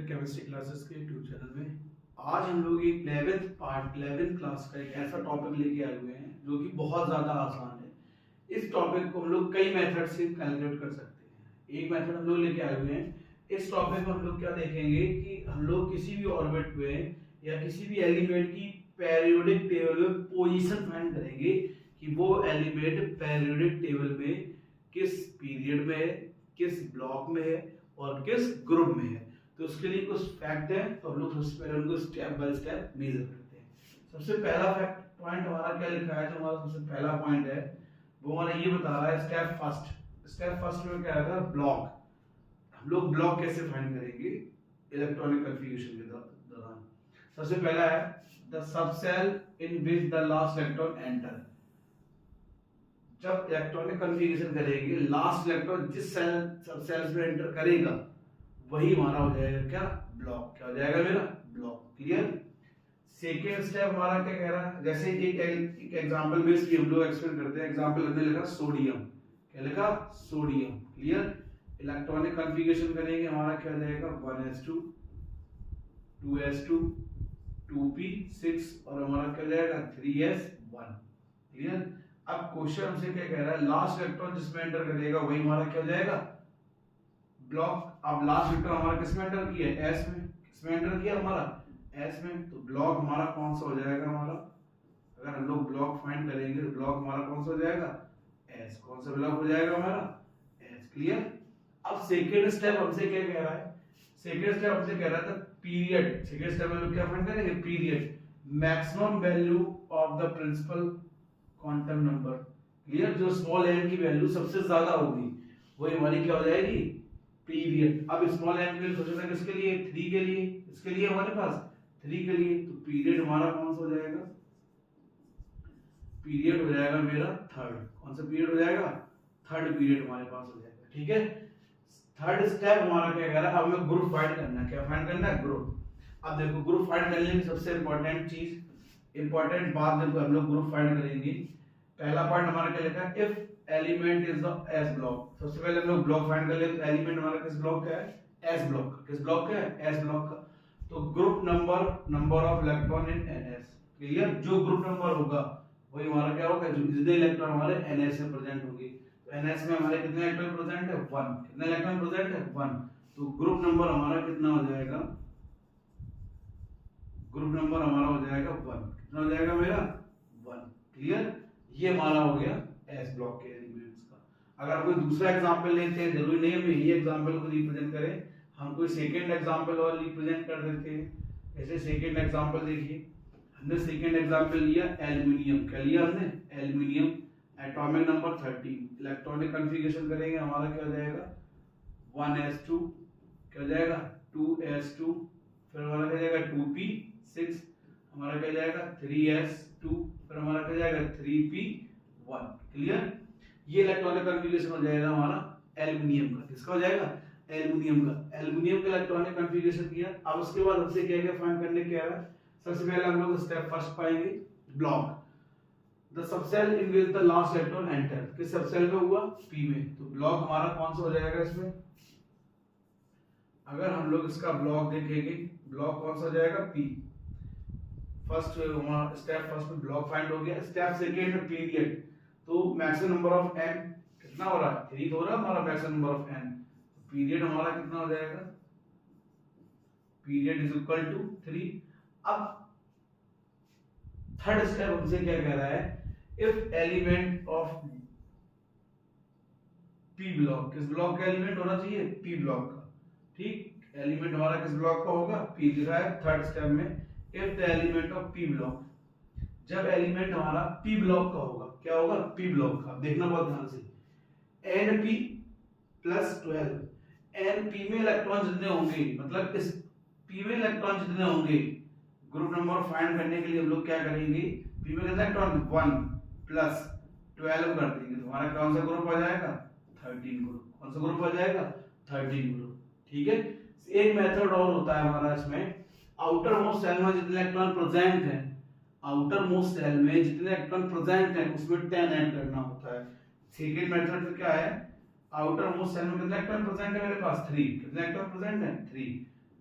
Chemistry classes के YouTube channel में। आज हम लोग एक 11th क्लास का एक ऐसा टॉपिक लेके आए हुए हैं जो कि बहुत ज़्यादा आसान है। इस टॉपिक को हम लोग कई मेथड से कैलकुलेट कर सकते हैं। एक मेथड हम लोग लेके आए हुए हैं। इस टॉपिक में हम लोग क्या देखेंगे कि हम लोग किसी भी ऑर्बिट में या किसी भी एलिमेंट की पेरियोडिक टेबल में पोजीशन फाइंड करेंगे कि वो एलिमेंट पेरियोडिक टेबल में किस पीरियड में है, किस ब्लॉक में है और किस ग्रुप में है। तो उसके लिए कुछ फैक्ट है, तो हम लोग सबसे पहले उनको स्टेप बाय स्टेप मेजर करते हैं। सबसे पहला फैक्ट पॉइंट हमारा क्या लिखा है, जो हमारा सबसे पहला पॉइंट है वो हमारा ये बता रहा है स्टेप फर्स्ट में क्या है, ब्लॉक। हम लोग ब्लॉक कैसे फाइंड करेंगे इलेक्ट्रॉनिक कन्फिग्यूरेशन के दौरान। सबसे पहला है the subshell in which the last electron enter. जब इलेक्ट्रॉनिक कन्फिग्यूरेशन करेंगे, लास्ट इलेक्ट्रॉन जिस सेल्स में एंटर करेगा वही हमारा हो जाएगा क्या, ब्लॉक। क्या हो जाएगा मेरा, ब्लॉक। क्लियर। सेकेंड स्टेप हमारा क्या कह रहा है, जैसे एक एग्जांपल बेस्ड हम लोग एक्सप्लेन करते हैं। एग्जांपल हमने लिखा सोडियम। क्या लिखा, सोडियम। क्लियर। इलेक्ट्रॉनिक कन्फिग्यूरेशन करेंगे, हमारा क्या हो जाएगा 1s2 2s2 2p6 और हमारा क्या हो जाएगा 3s1। क्लियर। अब क्वेश्चन हमसे क्या कह रहा है, लास्ट इलेक्ट्रॉन जिसमें एंटर करेगा वही हमारा क्या हो जाएगा, ब्लॉक। अब लास्ट इलेक्ट्रॉन हमारा किसमें एंटर किया है, s में। किसमें एंटर किया हमारा, s में। तो ब्लॉक हमारा कौन सा हो जाएगा हमारा, अगर हम लोग ब्लॉक फाइंड करेंगे तो ब्लॉक हमारा कौन सा हो जाएगा, s। कौन सा ब्लॉक हो जाएगा हमारा, s। क्लियर। अब सेकेंड स्टेप हमसे क्या कह रहा है, सेकेंड स्टेप हमसे कह रहा था पीरियड। सेकेंड स्टेप में क्या फाइंड करेंगे, period, maximum value of the principal quantum number. Clear. जो स्मॉल n की वैल्यू सबसे ज्यादा होगी वही हमारी क्या हो जाएगी, पीरियड। अब स्मॉल n की वैल्यू सबसे ज्यादा किसके लिए, 3 के लिए। इसके लिए हमारे पास 3 के लिए, तो पीरियड हमारा कौन सा हो जाएगा, पीरियड हो जाएगा मेरा थर्ड। कौन सा पीरियड हो जाएगा, थर्ड पीरियड हमारे पास हो जाएगा। ठीक है। थर्ड स्टेप हमारा क्या कह रहा है, अब हमें ग्रुप फाइंड करना है। क्या फाइंड करना है, ग्रुप। अब देखो ग्रुप फाइंड करने की सबसे इंपॉर्टेंट चीज, इंपॉर्टेंट बात देखो, हम लोग ग्रुप फाइंड करेंगे। पहला पॉइंट हमारा क्या लिखा है, if element is the S block. सबसे पहले हम लोग ब्लॉक फाइंड कर लेते हैं। एलिमेंट हमारा किस ब्लॉक का है, एस ब्लॉक का। किस ब्लॉक का है, एस ब्लॉक का। तो group number of electron in NS. Clear. जो ग्रुप नंबर होगा वही हमारा क्या होगा, जो जितने इलेक्ट्रॉन हमारे एनएस में प्रेजेंट होंगे। तो एनएस में हमारे कितने इलेक्ट्रॉन प्रेजेंट है, 1। कितने इलेक्ट्रॉन प्रेजेंट है, 1। तो ग्रुप नंबर हमारा कितना हो जाएगा, ग्रुप नंबर हमारा हो जाएगा 1। कितना हो जाएगा मेरा, 1। क्लियर। ये हमारा हो गया एस ब्लॉक के एलिमेंट्स का। अगर कोई दूसरा एग्जांपल लेते हैं, जरूरी नहीं है यही एग्जांपल को रिप्रेजेंट करें, हम कोई सेकंड एग्जांपल और रिप्रेजेंट कर देते हैं। जैसे सेकंड एग्जांपल देखिए, हमने सेकंड एग्जांपल लिया एल्युमिनियम। क्या लिया हमने, एल्युमिनियम। Atomic number 13। इलेक्ट्रॉनिक कन्फिग्यूरेशन करेंगे, हमारा क्या हो जाएगा 1s2। क्या हो जाएगा 2s2। फिर हमारा क्या जाएगा 2p6। हमारा क्या जाएगा 3s2। फिर हमारा क्या जाएगा 3p1। क्लियर। ये इलेक्ट्रॉनिक कन्फिग्यूरेशन हो जाएगा हमारा एल्युमिनियम का। किसका हो जाएगा, एल्युमिनियम का। एल्युमिनियम का इलेक्ट्रॉनिक कन्फिग्यूरेशन किया। अब उसके बाद हमसे क्या क्या फाइंड करने क्या है, सबसे पहले हम लोग स्टेप फर्स्ट पाएंगे, block. The subshell in which the last electron enter. किस सबसेल में हुआ, p में। तो ब्लॉक हमारा कौन सा हो जाएगा इसमें, अगर हम लोग इसका ब्लॉक देखेंगे, ब्लॉक कौन सा हो जाएगा, p। फर्स्ट स्टेप फर्स्ट में ब्लॉक फाइंड हो गया। स्टेप सेकंड में पीरियड। तो मैक्सिमम नंबर ऑफ n कितना हो रहा है, 3 हो रहा है हमारा maximum number of n। Period हमारा कितना हो जाएगा, पीरियड इज इक्वल टू 3। अब थर्ड स्टेप हमसे क्या कह रहा है, if element of p block. किस ब्लॉक का एलिमेंट होना चाहिए, p ब्लॉक का। ठीक। एलिमेंट हमारा किस ब्लॉक का होगा, p लिखा है थर्ड स्टेप में। If the element of p block, जब एलिमेंट हमारा p ब्लॉक का होगा, क्या होगा, p ब्लॉक का। देखना बहुत ध्यान से, np + 12। np में इलेक्ट्रॉन जितने होंगे, मतलब इस p में इलेक्ट्रॉन जितने होंगे, ग्रुप नंबर फाइंड करने के लिए हम लोग क्या करेंगे, p में इलेक्ट्रॉन 1 + 12 कर देंगे, तो हमारा कौन सा ग्रुप आ जाएगा, 13 ग्रुप। कौन सा ग्रुप आ जाएगा, 13 ग्रुप। ठीक है। एक मेथड और होता है हमारा इसमें, आउटर मोस्ट सेल में जितने इलेक्ट्रॉन प्रेजेंट हैं, आउटर मोस्ट सेल में जितने इलेक्ट्रॉन प्रेजेंट हैं उसमें 10 ऐड करना होता है। सेकंड मेथड में क्या है, आउटर मोस्ट सेल में कितने इलेक्ट्रॉन प्रेजेंट है मेरे पास, 3। कितने इलेक्ट्रॉन प्रेजेंट है, 3।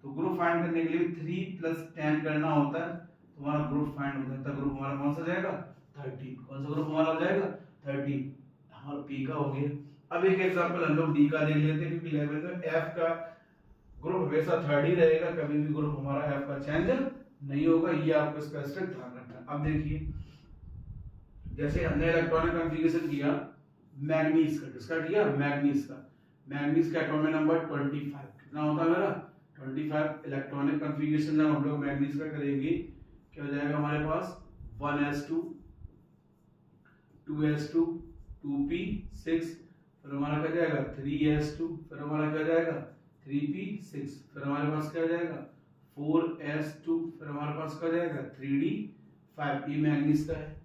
तो ग्रुप फाइंड करने के लिए 3 + 10 करना होता है, तो हमारा ग्रुप फाइंड हो जाता है। ग्रुप हमारा कौन सा जाएगा 13। कौन सा ग्रुप हमारा हो जाएगा 13, हमारा पी का हो गया। अब एक एग्जांपल हम लोग डी का देख लेते हैं, क्योंकि 11 में एफ का ग्रुप हमेशा 3rd ही रहेगा, कभी भी ग्रुप हमारा एफ का चेंज नहीं होगा, ये आपको इसका स्ट्रिक्ट ध्यान रखना है। अब देखिए जैसे हमने इलेक्ट्रॉनिक कॉन्फ़िगरेशन किया मैग्नीज का, किसका किया मैग्नीज का, मैग्नीज का एटॉमिक नंबर 25 कितना होता है मेरा 25। इलेक्ट्रॉनिक कॉन्फ़िगरेशन जब हम लोग मैग्नीज का करेंगे क्या हो जाएगा हमारे पास 1s2 2s2 2p6, फिर हमारा क्या जाएगा 3s2, फिर हमारा क्या जाएगा 3p6, फिर हमारे पास क्या जाएगा 4s2, फिर हमारे पास क्या जाएगा 3d5। ये मैग्नीज का है।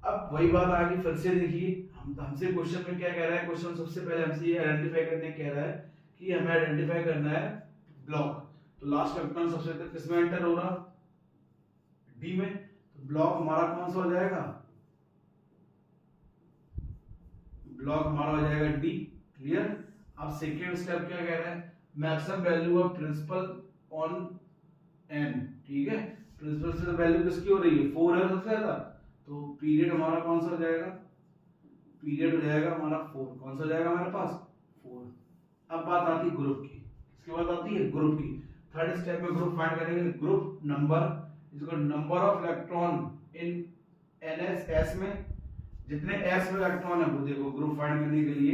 अब वही बात आ गई, फिर से देखिए हमसे क्वेश्चन में क्या कह रहा है, क्वेश्चन सबसे पहले हमसे ये आइडेंटिफाई करने कह रहा है कि हमें आइडेंटिफाई करना है ब्लॉक। तो लास्ट इलेक्ट्रॉन सबसे पहले किसमें एंटर हो रहा डी में, तो ब्लॉक हमारा कौन सा हो जाएगा, ब्लॉक हमारा हो जाएगा डी। क्लियर। अब सेकेंड स्टेप क्या कह रहा है, maximum value of principal on an. ठीक है, प्रिंसिपल से वैल्यू किसकी हो रही है 4 है सबसे ज्यादा, तो पीरियड हमारा कौन सा हो जाएगा, पीरियड हो जाएगा हमारा 4। कौन सा हो जाएगा हमारे पास 4। अब बात आती है ग्रुप की, इसके बाद आती है ग्रुप की। थर्ड स्टेप में ग्रुप फाइंड करेंगे, group number is equal number of electron in NS, S में जितने एस में इलेक्ट्रॉन है वो देखो ग्रुप फाइंड करने के लिए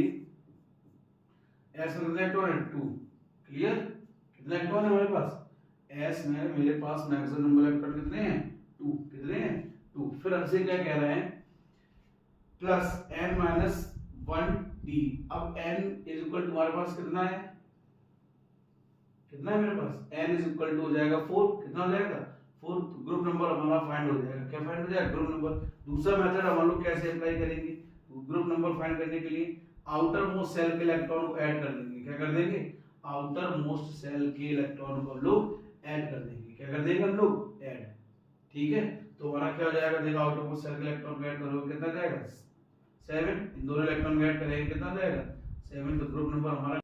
एस में कितने इलेक्ट्रॉन है 2। क्लियर, कितने इलेक्ट्रॉन है हमारे पास एस में, मेरे पास मैक्सिमम नंबर इलेक्ट्रॉन कितने हैं 2। कितने हैं 2। फिर हमसे क्या कह रहे हैं प्लस n - 1d। अब n इज इक्वल टू हमारे पास कितना है, कितना है मेरे पास n इज इक्वल टू हो जाएगा 4। कितना हो जाएगा 4। तो ग्रुप नंबर हमारा फाइंड हो जाएगा। क्या फाइंड हो जाएगा ग्रुप नंबर। दूसरा मेथड हम लोग कैसे अप्लाई करेंगे, ग्रुप नंबर फाइंड करने के लिए आउटर मोस्ट सेल के इलेक्ट्रॉन को ऐड कर देंगे। क्या कर देंगे आउटर मोस्ट सेल के इलेक्ट्रॉन को हम लोग ऐड कर देंगे। क्या कर देंगे हम लोग ऐड। ठीक है, तो हमारा क्या हो जाएगा देखो आउटर मोस्ट सेल के इलेक्ट्रॉन को ऐड करोगे कितना जाएगा 7। इन दोनों इलेक्ट्रॉन को ऐड करेंगे कितना जाएगा 7। तो ग्रुप नंबर हमारा